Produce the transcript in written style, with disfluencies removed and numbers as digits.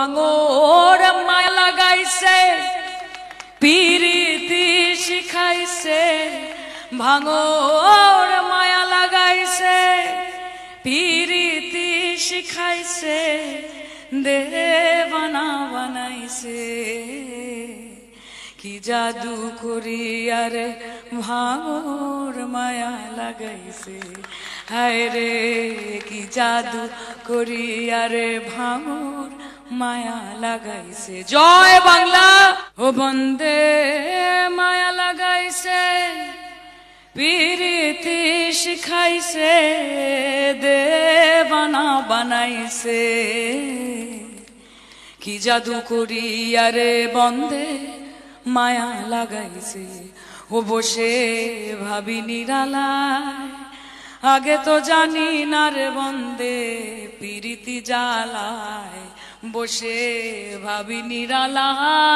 ভাঙর মায়া লাগাইছে পিরিতি শিখাইছে ভাঙর মায়া লাগাইছে পিরিতি শিখাইছে দেবানা বানাইছে কি জাদু করি আরে ভাঙর মায়া লাগাইছে হায় রে কি জাদু করি আরে ভাঙর মায়া লাগাইছে জয় বাংলা ও বন্দে মায়া লাগাইছে পিরিতি শিখাইছে দেবানা বানাইছে কি জাদু করি আরে বন্দে মায়া লাগাইছে ও বসে ভাবি নিরালায় আগে তো জানি না রে বন্দে পিরিতি জ্বালায় বসে ভাবি নিরালায়।